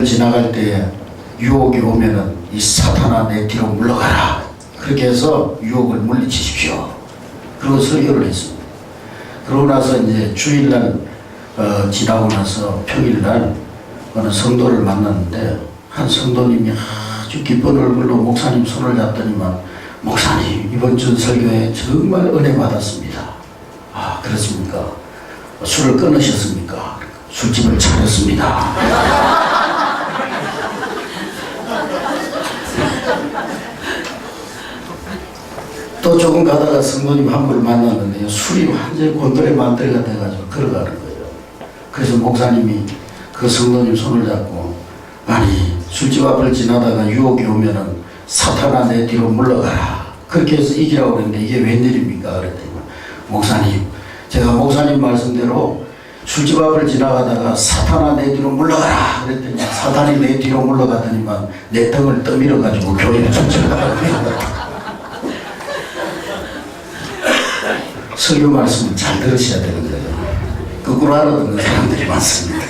지나갈 때 유혹이 오면은 이 사탄아 내 뒤로 물러가라. 그렇게 해서 유혹을 물리치십시오. 그리고 설교를 했습니다. 그러고 나서 이제 주일날 지나고 나서 평일날 어느 성도를 만났는데 한 성도님이 아주 기쁜 얼굴로 목사님 손을 잡더니만 목사님 이번 주 설교에 정말 은혜 받았습니다. 아 그렇습니까? 술을 끊으셨습니까? 술집을 차렸습니다. 또 조금 가다가 성도님 한 분을 만났는데요. 술이 완전히 곤드레 만드레가 돼가지고 걸어가는 거예요. 그래서 목사님이 그 성도님 손을 잡고 아니 술집 앞을 지나다가 유혹이 오면은 사탄아 내 뒤로 물러가라. 그렇게 해서 이기라고 그랬는데 이게 웬일입니까? 그랬더니 목사님 제가 목사님 말씀대로 술집 앞을 지나가다가 사탄아 내 뒤로 물러가라 그랬더니 사탄이 내 뒤로 물러가더니만 내 등을 떠밀어 가지고 교회를 쫓아가고 설교 말씀을 잘 들으셔야 되는 거예요. 거꾸로 알아듣는 사람들이 많습니다.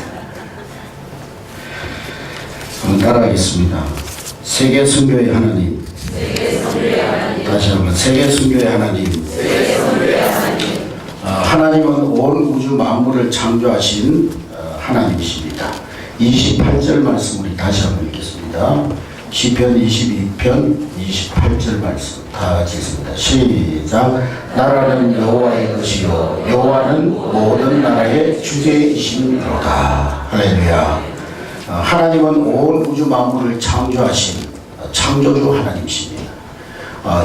한번 따라하겠습니다. 세계 선교의 하나님. 다시 한번 세계 선교의 하나님. 하나님은 온 우주 만물을 창조하신 하나님이십니다. 28절 말씀 우리 다시 한번 읽겠습니다. 시편 22편 28절 말씀 다 같이 읽습니다. 시작. 나라는 여호와의 것이요 여호와는 모든 나라의 주제이시니로다. 할렐루야. 하나님은 온 우주 만물을 창조하신 창조주 하나님이십니다.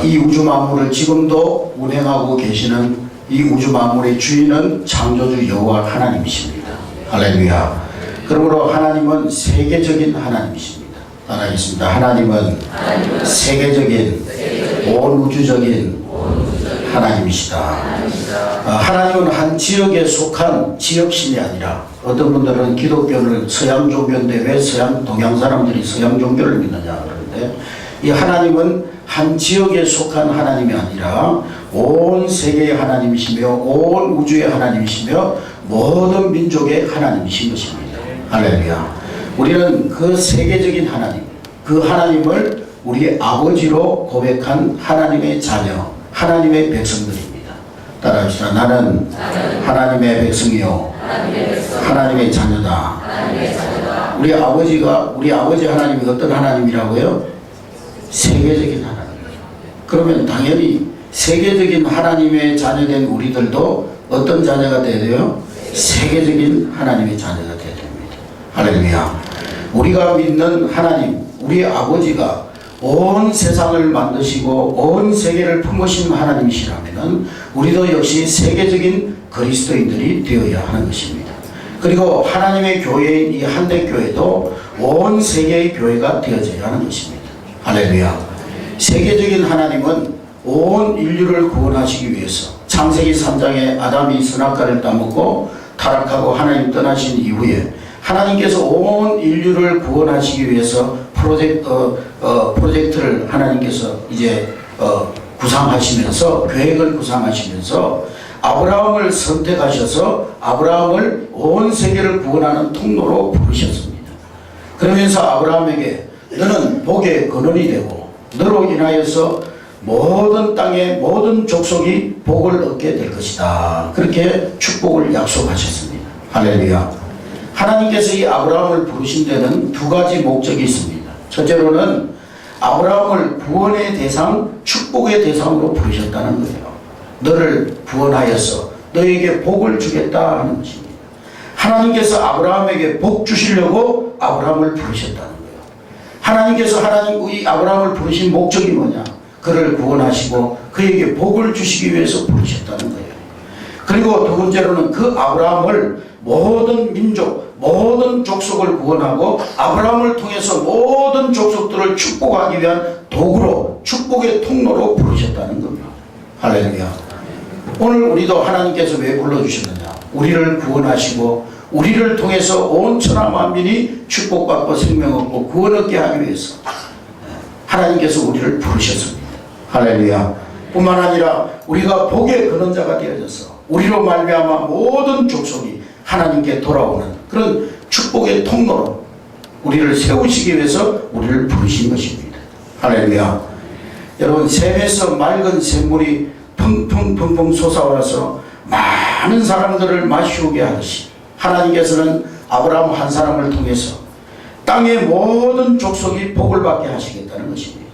이 우주 만물을 지금도 운행하고 계시는 이 우주 만물의 주인은 창조주 여호와 하나님이십니다. 할렐루야. 그러므로 하나님은 세계적인 하나님이십니다. 따라하겠습니다. 하나님은 세계적인 온 우주적인 하나님이시다. 하나님은 한 지역에 속한 지역신이 아니라 어떤 분들은 기독교를 서양 종교인데 왜 동양 사람들이 서양 종교를 믿느냐 그러는데 이 하나님은 한 지역에 속한 하나님이 아니라 온 세계의 하나님이시며 온 우주의 하나님이시며 모든 민족의 하나님이신 것입니다. 할렐루야. 우리는 그 세계적인 하나님, 그 하나님을 우리 아버지로 고백한 하나님의 자녀, 하나님의 백성들입니다. 따라합시다. 나는 하나님의 백성이요 하나님의 자녀다. 우리 아버지 하나님이 어떤 하나님이라고요? 세계적인 하나님. 그러면 당연히 세계적인 하나님의 자녀된 우리들도 어떤 자녀가 되어야 돼요? 세계적인 하나님의 자녀가 되어야 됩니다. 할렐루야. 우리가 믿는 하나님, 우리 아버지가 온 세상을 만드시고 온 세계를 품으신 하나님이시라면 우리도 역시 세계적인 그리스도인들이 되어야 하는 것입니다. 그리고 하나님의 교회인 이 한대교회도 온 세계의 교회가 되어져야 하는 것입니다. 할렐루야. 세계적인 하나님은 온 인류를 구원하시기 위해서 창세기 3장에 아담이 선악과를 따먹고 타락하고 하나님 떠나신 이후에 하나님께서 온 인류를 구원하시기 위해서 프로젝트를 하나님께서 이제 구상하시면서 계획을 구상하시면서 아브라함을 선택하셔서 아브라함을 온 세계를 구원하는 통로로 부르셨습니다. 그러면서 아브라함에게 너는 복의 근원이 되고 너로 인하여서 모든 땅의 모든 족속이 복을 얻게 될 것이다. 그렇게 축복을 약속하셨습니다. 할렐루야. 하나님께서 이 아브라함을 부르신 데는 두 가지 목적이 있습니다. 첫째로는 아브라함을 구원의 대상, 축복의 대상으로 부르셨다는 거예요. 너를 구원하여서 너에게 복을 주겠다 하는 것입니다. 하나님께서 아브라함에게 복 주시려고 아브라함을 부르셨다는 거예요. 하나님께서 이 아브라함을 부르신 목적이 뭐냐? 그를 구원하시고 그에게 복을 주시기 위해서 부르셨다는 거예요. 그리고 두 번째로는 그 아브라함을 모든 민족, 모든 족속을 구원하고 아브라함을 통해서 모든 족속들을 축복하기 위한 도구로, 축복의 통로로 부르셨다는 겁니다. 할렐루야. 오늘 우리도 하나님께서 왜 불러주셨느냐? 우리를 구원하시고 우리를 통해서 온 천하 만민이 축복받고 생명 얻고 구원 얻게 하기 위해서 하나님께서 우리를 부르셨습니다. 할렐루야. 뿐만 아니라 우리가 복의 근원자가 되어져서 우리로 말미암아 모든 족속이 하나님께 돌아오는 그런 축복의 통로로 우리를 세우시기 위해서 우리를 부르신 것입니다. 할렐루야. 여러분, 샘에서 맑은 샘물이 펑펑펑펑 솟아올라서 많은 사람들을 마시우게 하듯이 하나님께서는 아브라함 한 사람을 통해서 땅의 모든 족속이 복을 받게 하시겠다는 것입니다.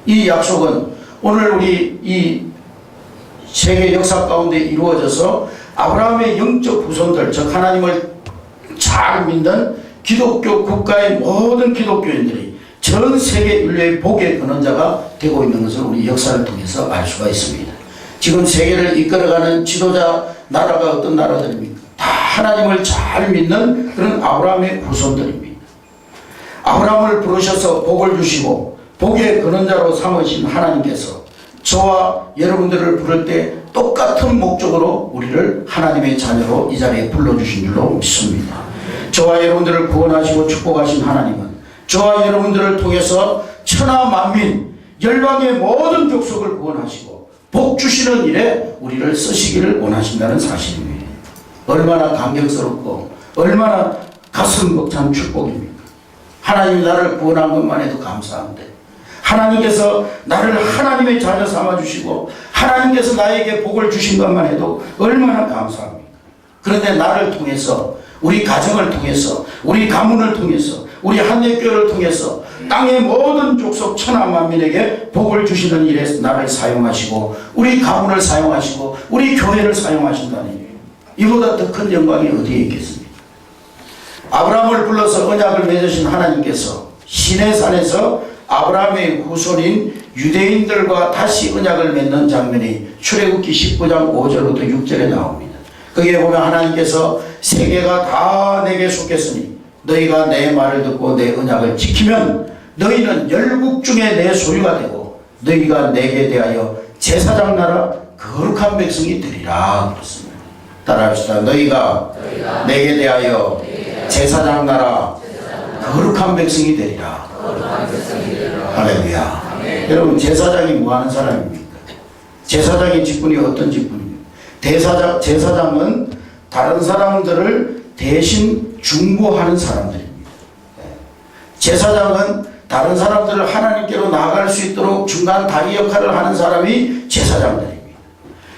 이 약속은 오늘 우리 이 세계 역사 가운데 이루어져서 아브라함의 영적 후손들, 즉 하나님을 잘 믿는 기독교 국가의 모든 기독교인들이 전 세계 인류의 복의 근원자가 되고 있는 것을 우리 역사를 통해서 알 수가 있습니다. 지금 세계를 이끌어가는 지도자 나라가 어떤 나라들입니까? 다 하나님을 잘 믿는 그런 아브라함의 후손들입니다. 아브라함을 부르셔서 복을 주시고 복의 근원자로 삼으신 하나님께서 저와 여러분들을 부를 때 똑같은 목적으로 우리를 하나님의 자녀로 이 자리에 불러주신 줄로 믿습니다. 저와 여러분들을 구원하시고 축복하신 하나님은 저와 여러분들을 통해서 천하 만민 열방의 모든 족속을 구원하시고 복 주시는 일에 우리를 쓰시기를 원하신다는 사실입니다. 얼마나 감격스럽고 얼마나 가슴 벅찬 축복입니까? 하나님이 나를 구원한 것만 해도 감사한데 하나님께서 나를 하나님의 자녀 삼아주시고 하나님께서 나에게 복을 주신 것만 해도 얼마나 감사합니까? 그런데 나를 통해서 우리 가정을 통해서 우리 가문을 통해서 우리 한예교회를 통해서 땅의 모든 족속 천하 만민에게 복을 주시는 일에 나를 사용하시고 우리 가문을 사용하시고 우리 교회를 사용하신다는 일, 이보다 더 큰 영광이 어디에 있겠습니까? 아브라함을 불러서 언약을 맺으신 하나님께서 시내산에서 아브라함의 후손인 유대인들과 다시 언약을 맺는 장면이 출애굽기 19장 5절부터 6절에 나옵니다. 거기에 보면 하나님께서 세계가 다 내게 속했으니 너희가 내 말을 듣고 내 언약을 지키면 너희는 열국 중에 내 소유가 되고 너희가 내게 대하여 제사장 나라 거룩한 백성이 되리라 그랬습니다. 따라합시다. 너희가 내게 대하여 제사장 나라 거룩한 백성이 되리라. 할렐루야. 여러분, 제사장이 뭐 하는 사람입니까? 제사장의 직분이 어떤 직분입니까? 제사장은 다른 사람들을 대신 중보하는 사람들입니다. 제사장은 다른 사람들을 하나님께로 나아갈 수 있도록 중간 다리 역할을 하는 사람이 제사장들입니다.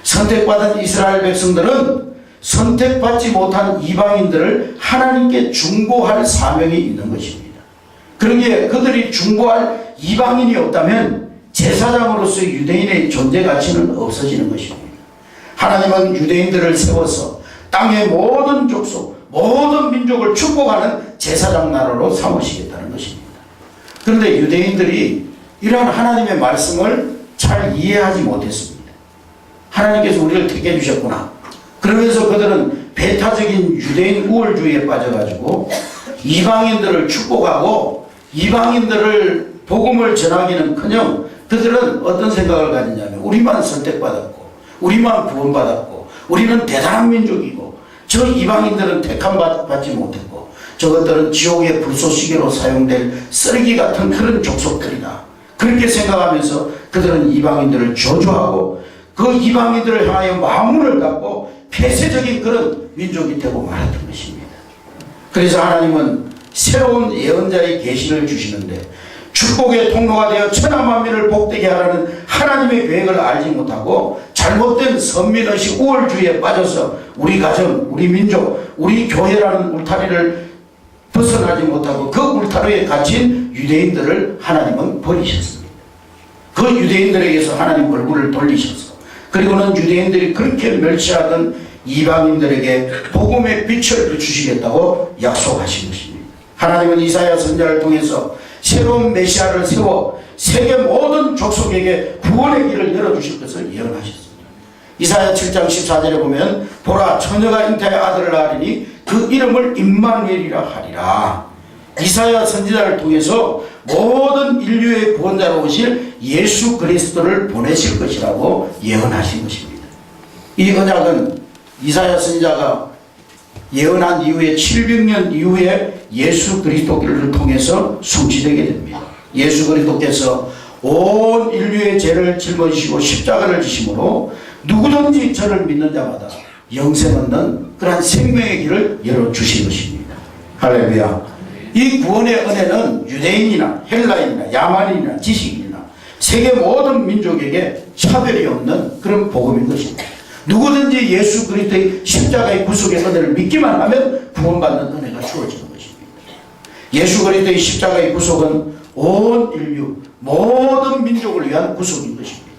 선택받은 이스라엘 백성들은 선택받지 못한 이방인들을 하나님께 중보할 사명이 있는 것입니다. 그러기에 그들이 중보할 이방인이 없다면 제사장으로서의 유대인의 존재 가치는 없어지는 것입니다. 하나님은 유대인들을 세워서 땅의 모든 족속, 모든 민족을 축복하는 제사장 나라로 삼으시겠다는 것입니다. 그런데 유대인들이 이러한 하나님의 말씀을 잘 이해하지 못했습니다. 하나님께서 우리를 택해 주셨구나. 그러면서 그들은 배타적인 유대인 우월주의에 빠져가지고 이방인들을 축복하고 이방인들을 복음을 전하기는커녕 그들은 어떤 생각을 가지냐면 우리만 선택받았고 우리만 구원받았고 우리는 대단한 민족이고 저 이방인들은 택함 받지 못했고 저것들은 지옥의 불쏘시개로 사용될 쓰레기 같은 그런 족속들이다. 그렇게 생각하면서 그들은 이방인들을 저주하고 그 이방인들을 향하여 마음을 갖고 폐쇄적인 그런 민족이 되고 말았던 것입니다. 그래서 하나님은 새로운 예언자의 계시를 주시는데 축복의 통로가 되어 천하 만민을 복되게 하라는 하나님의 계획을 알지 못하고 잘못된 선민의식 우월주의에 빠져서 우리 가정, 우리 민족, 우리 교회라는 울타리를 벗어나지 못하고 그 울타리에 갇힌 유대인들을 하나님은 버리셨습니다. 그 유대인들에게서 하나님 얼굴을 돌리셔서 그리고는 유대인들이 그렇게 멸시하던 이방인들에게 복음의 빛을 비추시겠다고 약속하신 것입니다. 하나님은 이사야 선지자를 통해서 새로운 메시아를 세워 세계 모든 족속에게 구원의 길을 열어주실 것을 예언하셨습니다. 이사야 7장 14절에 보면 보라 처녀가 잉태하여 아들을 낳으리니 그 이름을 임마누엘이라 하리라. 이사야 선지자를 통해서 모든 인류의 구원자로 오실 예수 그리스도를 보내실 것이라고 예언하신 것입니다. 이 언약은 이사야 선지자가 예언한 이후에 700년 이후에 예수 그리스도를 통해서 성취되게 됩니다. 예수 그리스도께서 온 인류의 죄를 짊어지시고 십자가를 지심으로 누구든지 저를 믿는 자마다 영생 얻는 그러한 생명의 길을 열어주신 것입니다. 할렐루야. 이 구원의 은혜는 유대인이나 헬라인이나 야만인이나 지식인이나 세계 모든 민족에게 차별이 없는 그런 복음인 것입니다. 누구든지 예수 그리스도의 십자가의 구속의 은혜를 믿기만 하면 구원받는 은혜가 주어지는 것입니다. 예수 그리스도의 십자가의 구속은 온 인류 모든 민족을 위한 구속인 것입니다.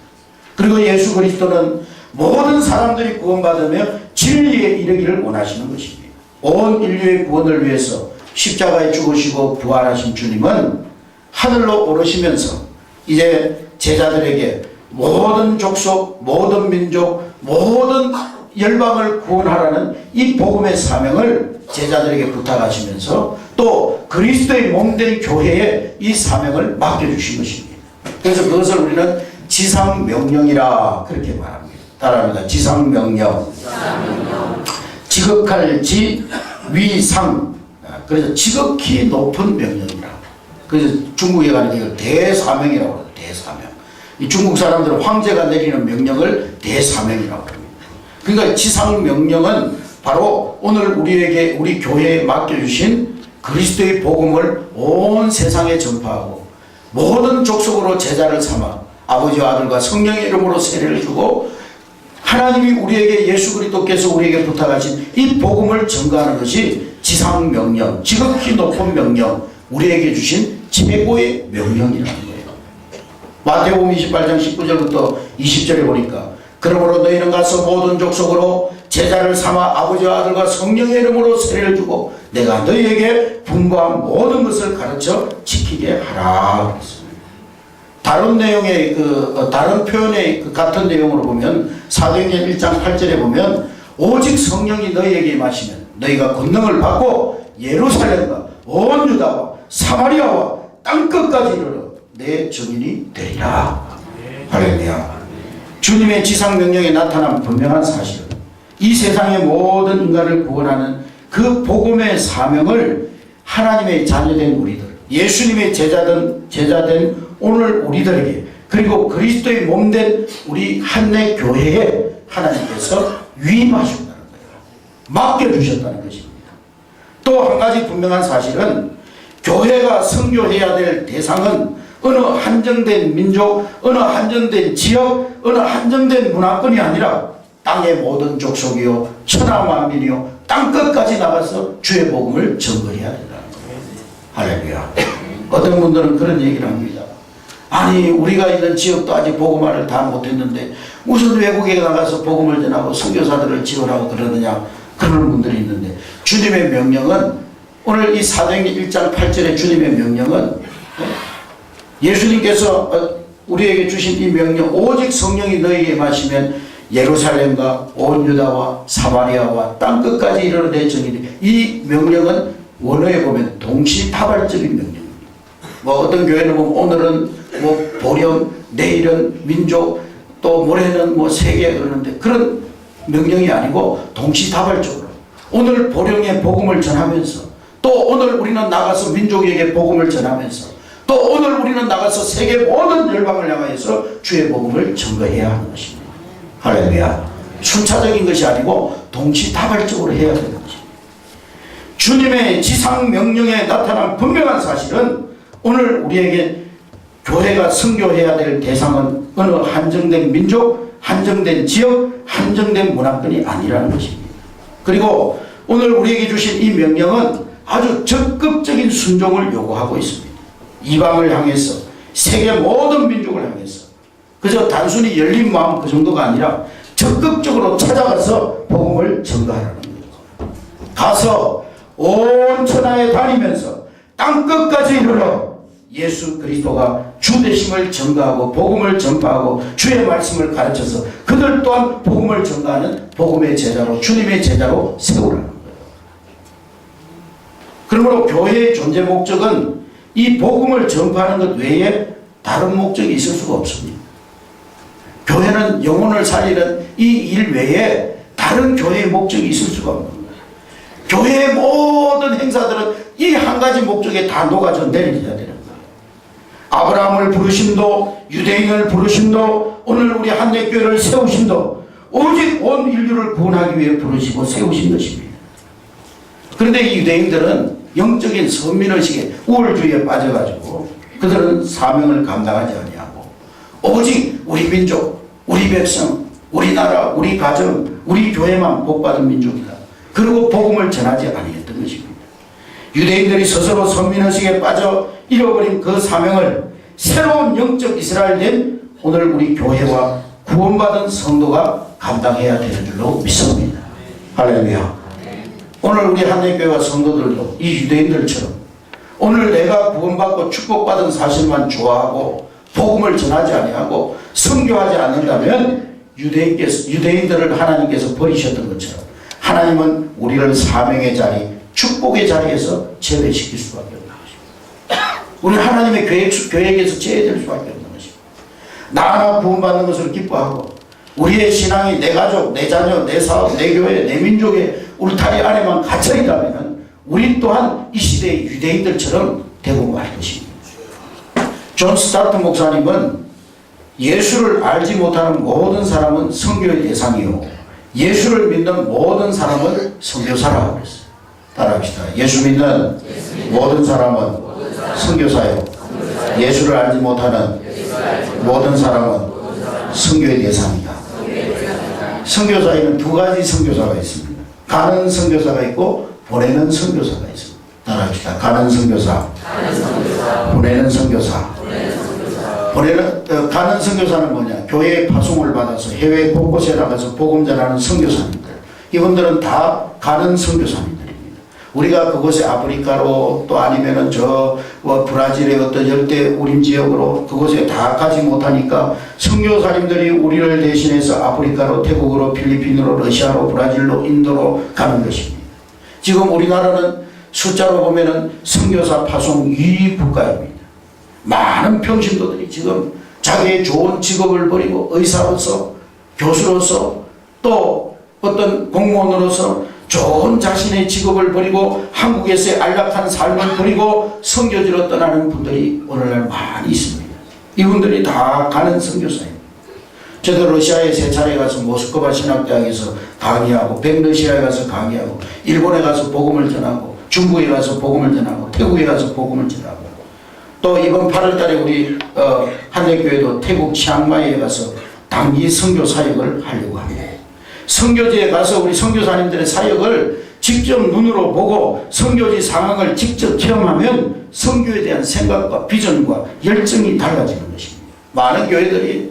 그리고 예수 그리스도는 모든 사람들이 구원받으며 진리에 이르기를 원하시는 것입니다. 온 인류의 구원을 위해서 십자가에 죽으시고 부활하신 주님은 하늘로 오르시면서 이제 제자들에게 모든 족속, 모든 민족, 모든 열방을 구원하라는 이 복음의 사명을 제자들에게 부탁하시면서 또 그리스도의 몸된 교회에 이 사명을 맡겨주신 것입니다. 그래서 그것을 우리는 지상명령이라 그렇게 말합니다. 따라합니다. 지상명령. 지극할 지 위상. 그래서 지극히 높은 명령이라. 그래서 중국에 가는 게 대사명이라고 합니다. 대사명. 이 중국 사람들은 황제가 내리는 명령을 대사명이라고 합니다. 그러니까 지상명령은 바로 오늘 우리에게 우리 교회에 맡겨주신 그리스도의 복음을 온 세상에 전파하고 모든 족속으로 제자를 삼아 아버지와 아들과 성령의 이름으로 세례를 주고 하나님이 우리에게 예수 그리스도께서 우리에게 부탁하신 이 복음을 전가하는 것이 지상명령, 지극히 높은 명령, 우리에게 주신 최고의 명령이라는 거예요. 마태복음 28장 19절부터 20절에 보니까 그러므로 너희는 가서 모든 족속으로 제자를 삼아 아버지와 아들과 성령의 이름으로 세례를 주고 내가 너희에게 분부한 모든 것을 가르쳐 지키게 하라. 다른 내용의 다른 표현의 같은 내용으로 보면 사도행전 1장 8절에 보면 오직 성령이 너희에게 임하시면 너희가 권능을 받고 예루살렘과 온 유다와 사마리아와 땅끝까지 이르러 내 증인이 되리라. 할렐루야. 주님의 지상명령에 나타난 분명한 사실은 이 세상의 모든 인간을 구원하는 그 복음의 사명을 하나님의 자녀된 우리들, 예수님의 제자된 오늘 우리들에게 그리고 그리스도의 몸된 우리 한내 교회에 하나님께서 위임하셨다는 거예요. 맡겨주셨다는 것입니다. 또 한 가지 분명한 사실은 교회가 선교해야 될 대상은 어느 한정된 민족, 어느 한정된 지역, 어느 한정된 문화권이 아니라 땅의 모든 족속이요 천하만민이요 땅끝까지 나가서 주의 복음을 전거해야 된다는 거예요. 할렐루야. 어떤 분들은 그런 얘기를 합니다. 아니 우리가 있는 지역도 아직 복음화를 다 못했는데 무슨 외국에 나가서 복음을 전하고 선교사들을 지원하고 그러느냐, 그런 분들이 있는데 주님의 명령은 오늘 이 사도행전 1장 8절의 주님의 명령은 예수님께서 우리에게 주신 이 명령, 오직 성령이 너희에게 임하시면 예루살렘과 온 유다와 사마리아와 땅끝까지 이르러 내 증인이, 이 명령은 원어에 보면 동시다발적인 명령입니다. 뭐 어떤 교회는 보면 오늘은 뭐 보령, 내일은 민족, 또 모레는 뭐 세계 그러는데 그런 명령이 아니고 동시다발적으로 오늘 보령에 복음을 전하면서 또 오늘 우리는 나가서 민족에게 복음을 전하면서 또 오늘 우리는 나가서 세계 모든 열방을 향하여서 주의 복음을 전거해야 하는 것입니다. 할렐루야. 순차적인 것이 아니고 동시다발적으로 해야 되는 것입니다. 주님의 지상명령에 나타난 분명한 사실은 오늘 우리에게 교회가 선교해야 될 대상은 어느 한정된 민족, 한정된 지역, 한정된 문화권이 아니라는 것입니다. 그리고 오늘 우리에게 주신 이 명령은 아주 적극적인 순종을 요구하고 있습니다. 이방을 향해서, 세계 모든 민족을 향해서 그저 단순히 열린 마음 그 정도가 아니라 적극적으로 찾아가서 복음을 전가하라는 거예요. 가서 온 천하에 다니면서 땅끝까지 이르러 예수 그리스도가 주 되심을 전가하고 복음을 전파하고 주의 말씀을 가르쳐서 그들 또한 복음을 전가하는 복음의 제자로, 주님의 제자로 세우라는 거예요. 그러므로 교회의 존재 목적은 이 복음을 전파하는 것 외에 다른 목적이 있을 수가 없습니다. 교회는 영혼을 살리는 이 일 외에 다른 교회의 목적이 있을 수가 없는 거예요. 교회의 모든 행사들은 이 한 가지 목적에 다 녹아져 내려져야 되는 거예요. 아브라함을 부르심도, 유대인을 부르심도, 오늘 우리 한내교회를 세우심도 오직 온 인류를 구원하기 위해 부르시고 세우신 것입니다. 그런데 이 유대인들은 영적인 선민의식에 우월주의에 빠져가지고 그들은 사명을 감당하지 아니하고 오직 우리 민족, 우리 백성, 우리나라, 우리 가정, 우리 교회만 복받은 민족이다. 그리고 복음을 전하지 아니했던 것입니다. 유대인들이 스스로 선민의식에 빠져 잃어버린 그 사명을 새로운 영적 이스라엘 된 오늘 우리 교회와 구원받은 성도가 감당해야 되는 줄로 믿습니다. 할렐루야. 오늘 우리 한국교회와 성도들도 이 유대인들처럼 오늘 내가 구원받고 축복받은 사실만 좋아하고 복음을 전하지 아니하고 선교하지 않는다면 유대인들을 하나님께서 버리셨던 것처럼 하나님은 우리를 사명의 자리, 축복의 자리에서 제외시킬 수밖에 없는 것입니다. 우리는 하나님의 계획에서 제외될 수밖에 없는 것입니다. 나 하나 구원받는 것을 기뻐하고 우리의 신앙이 내 가족, 내 자녀, 내 사업, 내 교회, 내 민족의 울타리 안에만 갇혀있다면 우리 또한 이 시대의 유대인들처럼 되고 말 것입니다. 존 스타트 목사님은 예수를 알지 못하는 모든 사람은 선교의 대상이요 예수를 믿는 모든 사람은 선교사라고 그랬어요. 따라합시다. 예수 믿는 모든 사람은 선교사요 예수를 알지 못하는 모든 사람은 선교의 대상이다. 선교사에는 두 가지 선교사가 있습니다. 가는 선교사가 있고 보내는 선교사가 있습니다. 따라합시다. 가는 선교사, 보내는 선교사. 가는 선교사는 뭐냐? 교회의 파송을 받아서 해외 곳곳에 나가서 복음 전하는 선교사님들. 이분들은 다 가는 선교사님들입니다. 우리가 그곳에 아프리카로 또 아니면은 브라질의 어떤 열대 우림 지역으로 그곳에 다 가지 못하니까 선교사님들이 우리를 대신해서 아프리카로, 태국으로, 필리핀으로, 러시아로, 브라질로, 인도로 가는 것입니다. 지금 우리나라는 숫자로 보면은 선교사 파송 2위 국가입니다. 많은 평신도들이 지금 자기의 좋은 직업을 버리고 의사로서, 교수로서, 또 어떤 공무원으로서 좋은 자신의 직업을 버리고 한국에서의 안락한 삶을 버리고 선교지로 떠나는 분들이 오늘날 많이 있습니다. 이분들이 다 가는 선교사입니다. 저도 러시아에 3차례 가서 모스크바 신학대학에서 강의하고, 백러시아에 가서 강의하고, 일본에 가서 복음을 전하고, 중국에 가서 복음을 전하고, 태국에 가서 복음을 전하고, 또 이번 8월 달에 우리 한국교회도 태국 치앙마이에 가서 단기 선교 사역을 하려고 합니다. 선교지에 가서 우리 선교사님들의 사역을 직접 눈으로 보고 선교지 상황을 직접 체험하면 선교에 대한 생각과 비전과 열정이 달라지는 것입니다. 많은 교회들이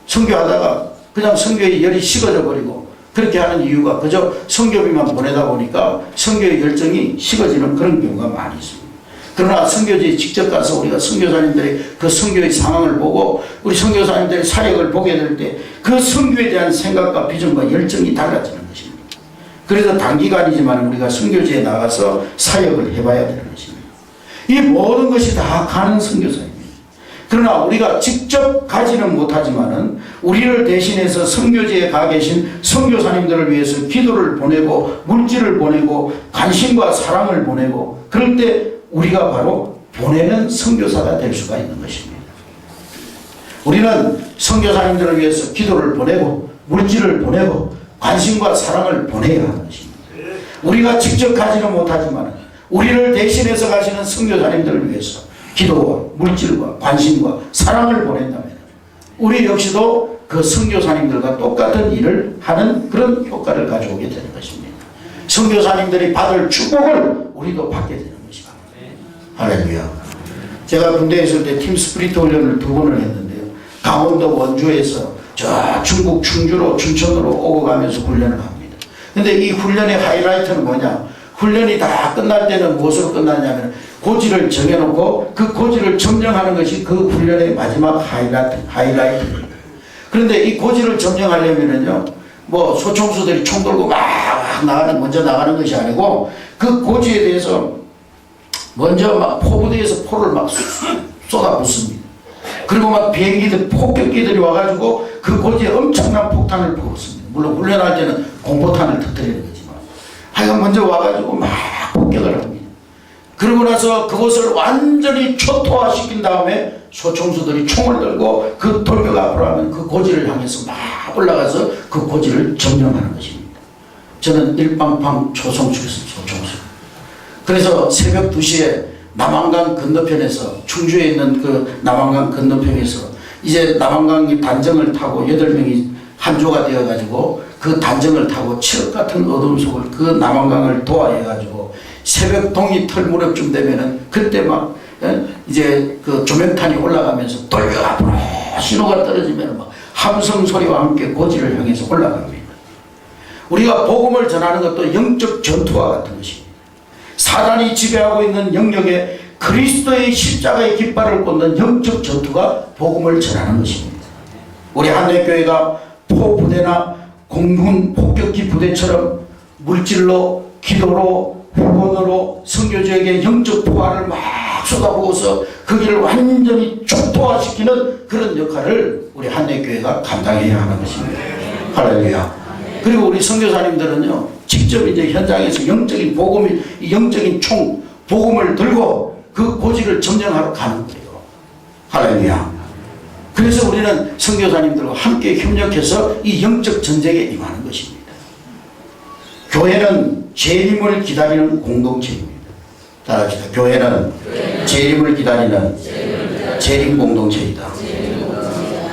선교하다가 그냥 선교의 열이 식어져 버리고 그렇게 하는 이유가 그저 선교비만 보내다 보니까 선교의 열정이 식어지는 그런 경우가 많이 있습니다. 그러나 선교지에 직접 가서 우리가 선교사님들의 그 선교의 상황을 보고 우리 선교사님들의 사역을 보게 될 때 그 선교에 대한 생각과 비전과 열정이 달라지는 것입니다. 그래서 단기간이지만 우리가 선교지에 나가서 사역을 해봐야 되는 것입니다. 이 모든 것이 다 가는 선교사입니다. 그러나 우리가 직접 가지는 못하지만은 우리를 대신해서 선교지에 가 계신 선교사님들을 위해서 기도를 보내고 물질을 보내고 관심과 사랑을 보내고 그럴 때 우리가 바로 보내는 선교사가 될 수가 있는 것입니다. 우리는 선교사님들을 위해서 기도를 보내고 물질을 보내고 관심과 사랑을 보내야 하는 것입니다. 우리가 직접 가지는 못하지만 우리를 대신해서 가시는 선교사님들을 위해서 기도와 물질과 관심과 사랑을 보낸다면 우리 역시도 그 선교사님들과 똑같은 일을 하는 그런 효과를 가져오게 되는 것입니다. 선교사님들이 받을 축복을 우리도 받게 되는 것입니다. 할렐루야. 제가 군대에 있을 때 팀 스피릿 훈련을 2번을 했는데요. 강원도 원주에서 저 중국 충주로 춘천으로 오고 가면서 훈련을 합니다. 근데 이 훈련의 하이라이트는 뭐냐? 훈련이 다 끝날 때는 무엇으로 끝나냐면 고지를 정해놓고 그 고지를 점령하는 것이 그 훈련의 마지막 하이라이트입니다. 그런데 이 고지를 점령하려면은요, 뭐 소총수들이 총 들고 막 먼저 나가는 것이 아니고 그 고지에 대해서 먼저 막 포부대에서 포를 막 쏟아붓습니다. 그리고 막 비행기들, 폭격기들이 와가지고 그 고지에 엄청난 폭탄을 부었습니다. 물론 훈련할 때는 공포탄을 터뜨리는 거지만 하여간 먼저 와가지고 막 폭격을 합니다. 그러고 나서 그것을 완전히 초토화시킨 다음에 소총수들이 총을 들고 그 돌격 앞으로 하면 그 고지를 향해서 막 올라가서 그 고지를 점령하는 것입니다. 저는 일방팡 초성출에서 소총수. 그래서 새벽 2시에 남한강 건너편에서, 충주에 있는 그 남한강 건너편에서 이제 남한강이 단정을 타고 8명이 한조가 되어가지고 그 단정을 타고 칠흑 같은 어둠 속을 그 남한강을 도하해가지고 새벽 동이 털무렵쯤 되면은 그때 막 이제 그 조명탄이 올라가면서 돌려 앞으로 신호가 떨어지면 막 함성 소리와 함께 고지를 향해서 올라갑니다. 우리가 복음을 전하는 것도 영적 전투와 같은 것입니다. 사단이 지배하고 있는 영역에 그리스도의 십자가의 깃발을 꽂는 영적 전투가 복음을 전하는 것입니다. 우리 한래교회가 포부대나 공군 폭격기 부대처럼 물질로, 기도로, 후원으로 선교지에게 영적 부활을 막 쏟아부어서 거기를 완전히 촉토화시키는 그런 역할을 우리 한래교회가 감당해야 하는 것입니다. 할렐루야. 그리고 우리 선교사님들은요, 직접 이제 현장에서 영적인 복음이, 영적인 총, 복음을 들고 그 고지를 점령하러 가는 거예요. 할렐루야. 그래서 우리는 선교사님들과 함께 협력해서 이 영적 전쟁에 임하는 것입니다. 교회는 재림을 기다리는 공동체입니다. 따라합시다. 교회는 재림을 기다리는 재림 공동체이다.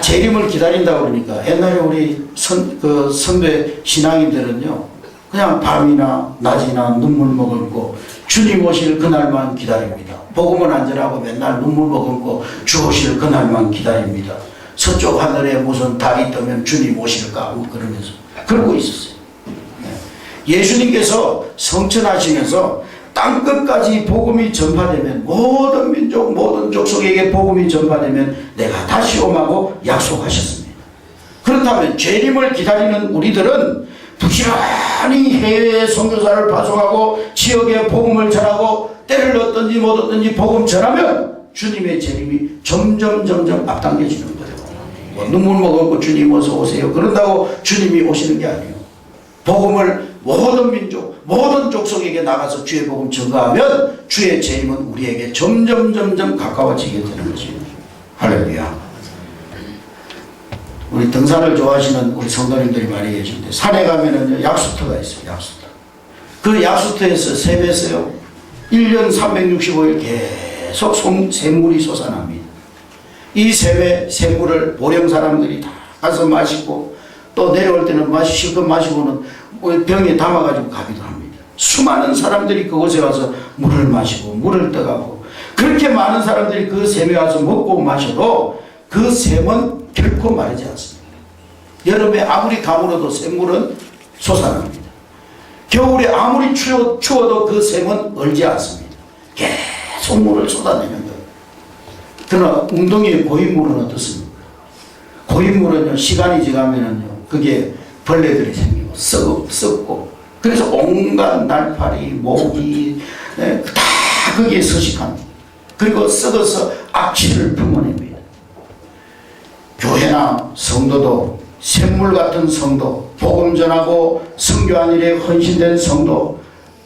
재림을 기다린다고 그러니까 옛날에 우리 선배 신앙인들은요, 그냥 밤이나 낮이나 눈물 머금고 주님 오실 그날만 기다립니다. 복음은 안전하고 맨날 눈물 머금고 주 오실 그날만 기다립니다. 서쪽 하늘에 무슨 달이 뜨면 주님 오실까 하고 그러면서 그러고 있었어요. 예수님께서 성천하시면서 땅끝까지 복음이 전파되면, 모든 민족 모든 족속에게 복음이 전파되면 내가 다시 오마고 약속하셨습니다. 그렇다면 재림을 기다리는 우리들은 부지런히 해외에 선교사를 파송하고 지역에 복음을 전하고 때를 얻든지 못 얻든지 복음 전하면 주님의 재림이 점점 앞당겨지는 거예요. 뭐 눈물 먹었고 주님 어서 오세요 그런다고 주님이 오시는 게 아니에요. 복음을 모든 민족 모든 족속에게 나가서 주의 복음 전가하면 주의 재림은 우리에게 점점 가까워지게 되는 것입니다. 할렐루야. 우리 등산을 좋아하시는 우리 성도님들이 많이 계신데, 산에 가면은 약수터가 있어요. 약수터. 그 약수터에서 샘에서요 1년 365일 계속 샘물이 솟아납니다. 이 샘물을 보령 사람들이 다 가서 마시고, 또 내려올 때는 실컷 마시고는 병에 담아가지고 가기도 합니다. 수많은 사람들이 그곳에 와서 물을 마시고 물을 떠가고, 그렇게 많은 사람들이 그 샘에 와서 먹고 마셔도 그 샘은 결코 마르지 않습니다. 여름에 아무리 가물어도 샘물은 솟아납니다. 겨울에 아무리 추워도 그 샘은 얼지 않습니다. 계속 물을 쏟아내는 거예요. 그러나 웅덩이의 고인물은 어떻습니까? 고인물은요, 시간이 지나면은요, 그게 벌레들이 생기고 썩고, 그래서 온갖 날파리, 모기 다 거기에 서식합니다. 그리고 썩어서 악취를 품어냅니다. 교회나 성도도 샘물 같은 성도, 복음 전하고 선교하는 일에 헌신된 성도,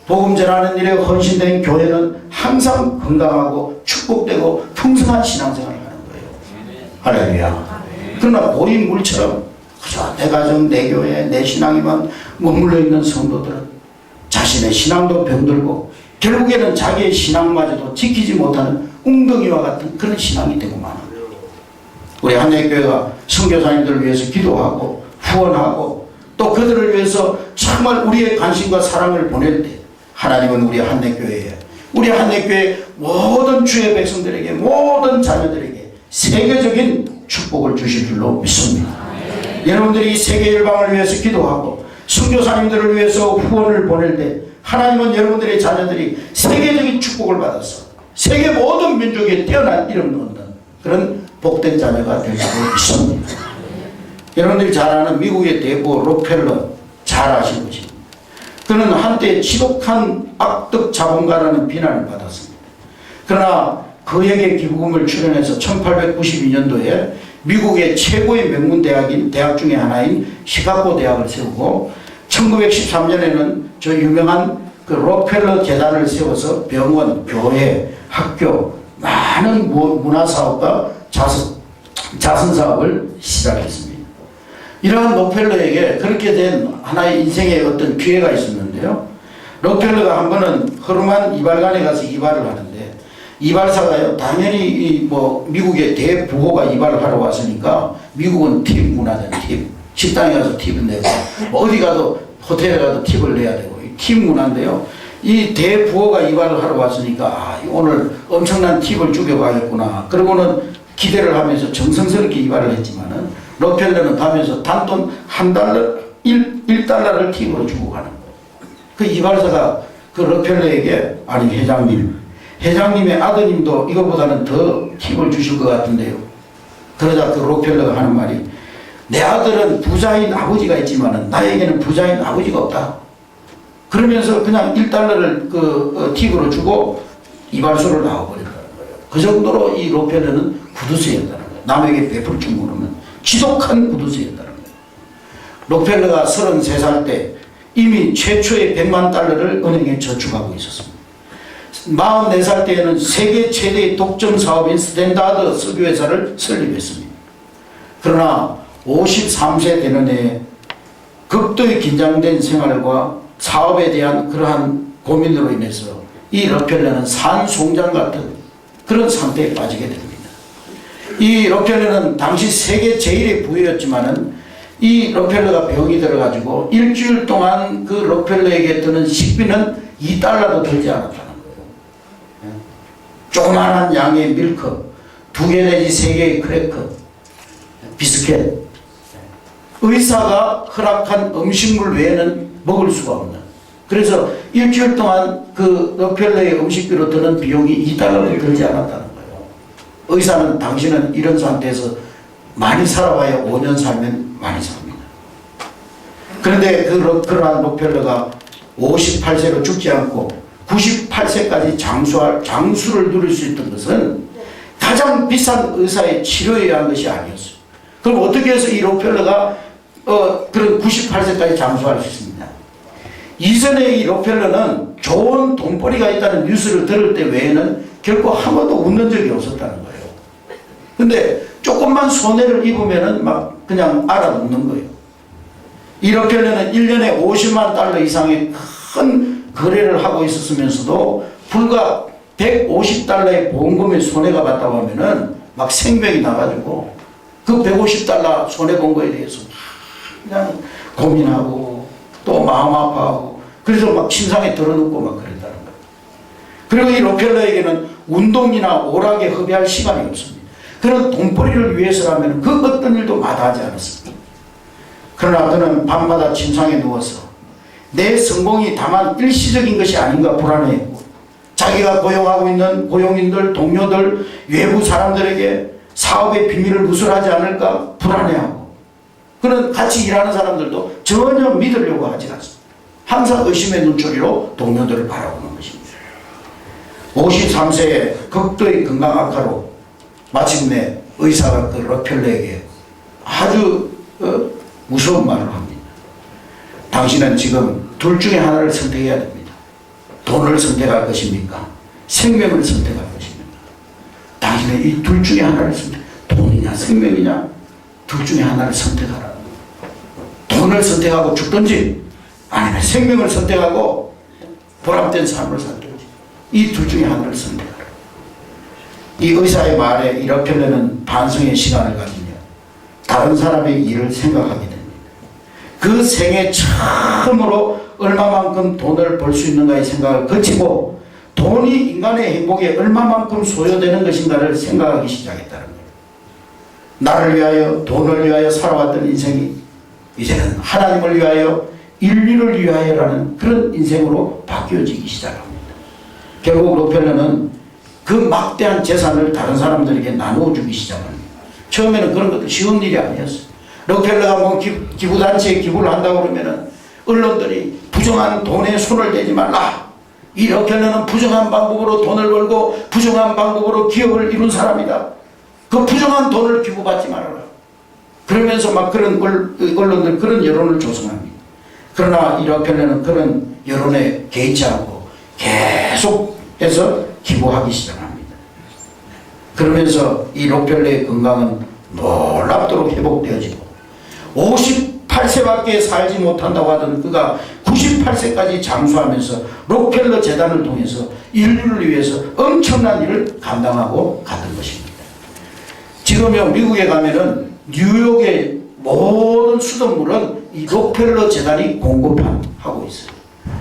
복음 전하는 일에 헌신된 교회는 항상 건강하고 축복되고 풍성한 신앙생활을 하는 거예요. 할렐루야. 그러나 보인 물처럼 그저 내 가정, 내 교회, 내 신앙에만 머물러 있는 성도들은 자신의 신앙도 병들고 결국에는 자기의 신앙마저도 지키지 못하는 웅덩이와 같은 그런 신앙이 되고 마는 거예요. 우리 한래교회가 선교사님들을 위해서 기도하고 후원하고 또 그들을 위해서 정말 우리의 관심과 사랑을 보낼 때, 하나님은 우리 한래교회에, 우리 한래교회 모든 주의 백성들에게, 모든 자녀들에게 세계적인 축복을 주실 줄로 믿습니다. 여러분들이 세계 열방을 위해서 기도하고 선교사님들을 위해서 후원을 보낼 때 하나님은 여러분들의 자녀들이 세계적인 축복을 받아서 세계 모든 민족에 뛰어난 이름을 얻는 그런 복된 자녀가 될 줄로 믿습니다. 여러분들이 잘 아는 미국의 대부 록펠러 잘 아시는 것입니다. 그는 한때 지독한 악덕 자본가라는 비난을 받았습니다. 그러나 그에게 기부금을 출연해서 1892년도에 미국의 최고의 명문 대학 중에 하나인 시카고 대학을 세우고 1913년에는 저 유명한 그 록펠러 재단을 세워서 병원, 교회, 학교, 많은 문화사업과 자선사업을 시작했습니다. 이러한 록펠러에게 그렇게 된 하나의 인생의 어떤 기회가 있었는데요. 록펠러가 한 번은 허름한 이발관에 가서 이발을 하는데 이발사가요 당연히 뭐 미국의 대부호가 이발을 하러 왔으니까 미국은 팁 문화잖아요. 팁. 식당에 가서 팁을 내고 뭐 어디 가도 호텔에 가도 팁을 내야 되고 팁 문화인데요. 이 대부호가 이발을 하러 왔으니까 아, 오늘 엄청난 팁을 죽여봐야겠구나. 그러고는 기대를 하면서 정성스럽게 이발을 했지만은 록펠러는 가면서 단돈 $1를 팁으로 주고 가는 거예요. 그 이발사가 그 록펠러에게 아니 회장님의 아드님도 이거보다는 더 팁을 주실 것 같은데요. 그러자 그 록펠러가 하는 말이 내 아들은 부자인 아버지가 있지만은 나에게는 부자인 아버지가 없다. 그러면서 그냥 $1를 그 팁으로 주고 이발소를 나와버렸다는 거예요. 그 정도로 이 록펠러는 구두쇠였다는 거예요. 남에게 베풀 줄 모르는 지독한 구두쇠였다는 거예요. 록펠러가 33살 때 이미 최초의 $1,000,000를 은행에 저축하고 있었습니다. 44살 때에는 세계 최대의 독점 사업인 스탠다드 석유회사를 설립했습니다. 그러나 53세 되는 해에 극도의 긴장된 생활과 사업에 대한 그러한 고민으로 인해서 이 록펠러는 산송장 같은 그런 상태에 빠지게 됩니다. 이 록펠러는 당시 세계 제1의 부였지만은 이 록펠러가 병이 들어가지고 일주일 동안 그 록펠러에게 드는 식비는 $2도 들지 않았다는 거예요. 조그마한 양의 밀크, 2개 내지 3개의 크래커, 비스켓, 의사가 허락한 음식물 외에는 먹을 수가 없는. 그래서 일주일 동안 그 록펠러의 음식비로 드는 비용이 $2도 들지 않았다는 거예요. 의사는 당신은 이런 상태에서 많이 살아봐야 5년 살면 많이 삽니다. 그런데 그러한 록펠러가 58세로 죽지 않고 98세까지 장수를 누릴 수 있던 것은 가장 비싼 의사의 치료에 의한 것이 아니었어요. 그럼 어떻게 해서 이 록펠러가 그런 98세까지 장수할 수 있습니다. 이전에 이 록펠러는 좋은 돈벌이가 있다는 뉴스를 들을 때 외에는 결코 한 번도 웃는 적이 없었다는 거예요. 근데 조금만 손해를 입으면은 막 그냥 알아놓는 거예요. 이 록펠러는 1년에 $500,000 이상의 큰 거래를 하고 있었으면서도 불과 $150의 보험금에 손해가 봤다고 하면은 막 생명이 나가지고 그 $150 손해본 거에 대해서 그냥 고민하고 또 마음 아파하고 그래서 막 침상에 들어눕고 막 그랬다는 거예요. 그리고 이 록펠러에게는 운동이나 오락에 허비할 시간이 없습니다. 그런 돈벌이를 위해서라면 그 어떤 일도 마다하지 않았습니다. 그러나 그는 밤마다 침상에 누워서 내 성공이 다만 일시적인 것이 아닌가 불안해했고 자기가 고용하고 있는 고용인들, 동료들, 외부 사람들에게 사업의 비밀을 누설하지 않을까 불안해하고 그는 같이 일하는 사람들도 전혀 믿으려고 하지 않습니다. 항상 의심의 눈초리로 동료들을 바라보는 것입니다. 53세에 극도의 건강 악화로 마침내 의사가 그 록펠러에게 아주 무서운 말을 합니다. 당신은 지금 둘 중에 하나를 선택해야 됩니다. 돈을 선택할 것입니까? 생명을 선택할 것입니까? 당신은 이 둘 중에 하나를 돈이냐 생명이냐 둘 중에 하나를 선택하라. 돈을 선택하고 죽든지 아니면 생명을 선택하고 보람된 삶을 살든지 이 둘 중에 하나를 선택하라. 이 의사의 말에 이 록펠러는 반성의 시간을 가지며 다른 사람의 일을 생각하게 됩니다. 그 생애 처음으로 얼마만큼 돈을 벌 수 있는가의 생각을 거치고 돈이 인간의 행복에 얼마만큼 소요되는 것인가를 생각하기 시작했다는 거예요. 나를 위하여 돈을 위하여 살아왔던 인생이 이제는 하나님을 위하여 인류를 위하여라는 그런 인생으로 바뀌어지기 시작합니다. 결국 록펠러는 그 막대한 재산을 다른 사람들에게 나누어 주기 시작합니다. 처음에는 그런 것도 쉬운 일이 아니었어요. 록펠러가 뭐 기부단체에 기부를 한다고 그러면은 언론들이 부정한 돈에 손을 대지 말라. 이 록펠러는 부정한 방법으로 돈을 벌고 부정한 방법으로 기업을 이룬 사람이다. 그 부정한 돈을 기부받지 말아라. 그러면서 막 그런 언론들 그런 여론을 조성합니다. 그러나 이 록펠러는 그런 여론에 개의치 않고 계속해서 기부하기 시작합니다. 그러면서 이 록펠러의 건강은 놀랍도록 회복되어지고 58 98세밖에 살지 못한다고 하던 그가 98세까지 장수하면서 록펠러 재단을 통해서 인류를 위해서 엄청난 일을 감당하고 갔던 것입니다. 지금요 미국에 가면은 뉴욕의 모든 수돗물은 이 록펠러 재단이 공급하고 있어요.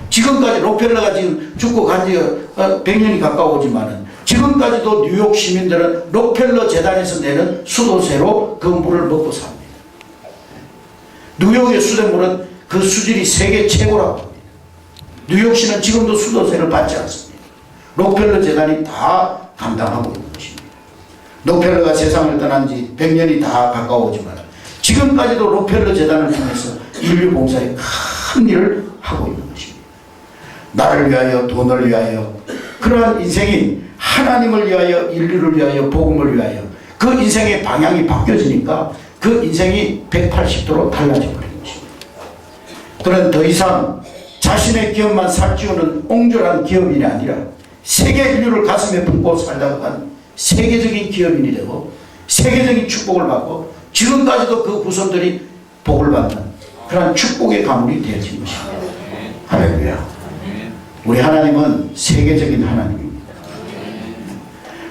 지금까지 록펠러가 지금 죽고 간지 100년이 가까워지만은 지금까지도 뉴욕 시민들은 록펠러 재단에서 내는 수도세로 그 물을 먹고 삽니다. 뉴욕의 수돗물은 그 수질이 세계 최고라고 합니다. 뉴욕시는 지금도 수도세를 받지 않습니다. 록펠러 재단이 다 감당하고 있는 것입니다. 록펠러가 세상을 떠난 지 100년이 다 가까워지만 지금까지도 록펠러 재단을 통해서 인류 봉사에 큰 일을 하고 있는 것입니다. 나를 위하여 돈을 위하여 그러한 인생이 하나님을 위하여 인류를 위하여 복음을 위하여 그 인생의 방향이 바뀌어지니까 그 인생이 180도로 달라져 버린 것입니다. 그는 더 이상 자신의 기업만 살찌우는 옹졸한 기업인이 아니라 세계 인류를 가슴에 품고 살다가 세계적인 기업인이 되고 세계적인 축복을 받고 지금까지도 그 후손들이 복을 받는 그런 축복의 가문이 되어진 것입니다. 할렐루야. 우리 하나님은 세계적인 하나님입니다.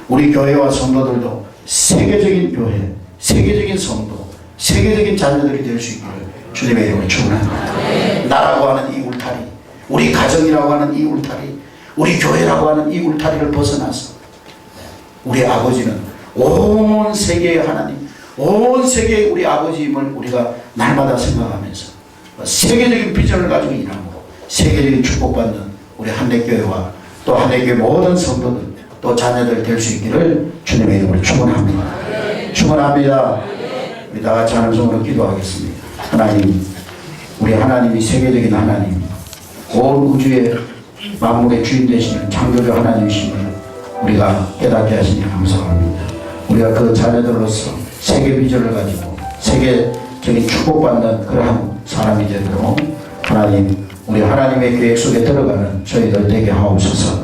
우리 교회와 성도들도 세계적인 교회, 세계적인 성도, 세계적인 자녀들이 될 수 있기를 주님의 이름으로 축원합니다. 나라고 하는 이 울타리, 우리 가정이라고 하는 이 울타리, 우리 교회라고 하는 이 울타리를 벗어나서 우리 아버지는 온 세계의 하나님, 온 세계의 우리 아버지임을 우리가 날마다 생각하면서 세계적인 비전을 가지고 일하고 세계적인 축복받는 우리 한대교회와 또 한대교회 모든 성도들 또 자녀들 될 수 있기를 주님의 이름으로 축원합니다. 축원합니다. 우리 다 같이 하는 성으로 기도하겠습니다. 하나님, 우리 하나님이 세계적인 하나님, 온 우주의 만물의 주인 되시는 창조주 하나님이심을 우리가 깨닫게 하시니 감사합니다. 우리가 그 자녀들로서 세계 비전을 가지고 세계적인 축복받는 그러한 사람이 되도록 하나님, 우리 하나님의 계획 속에 들어가는 저희들 되게 하옵소서.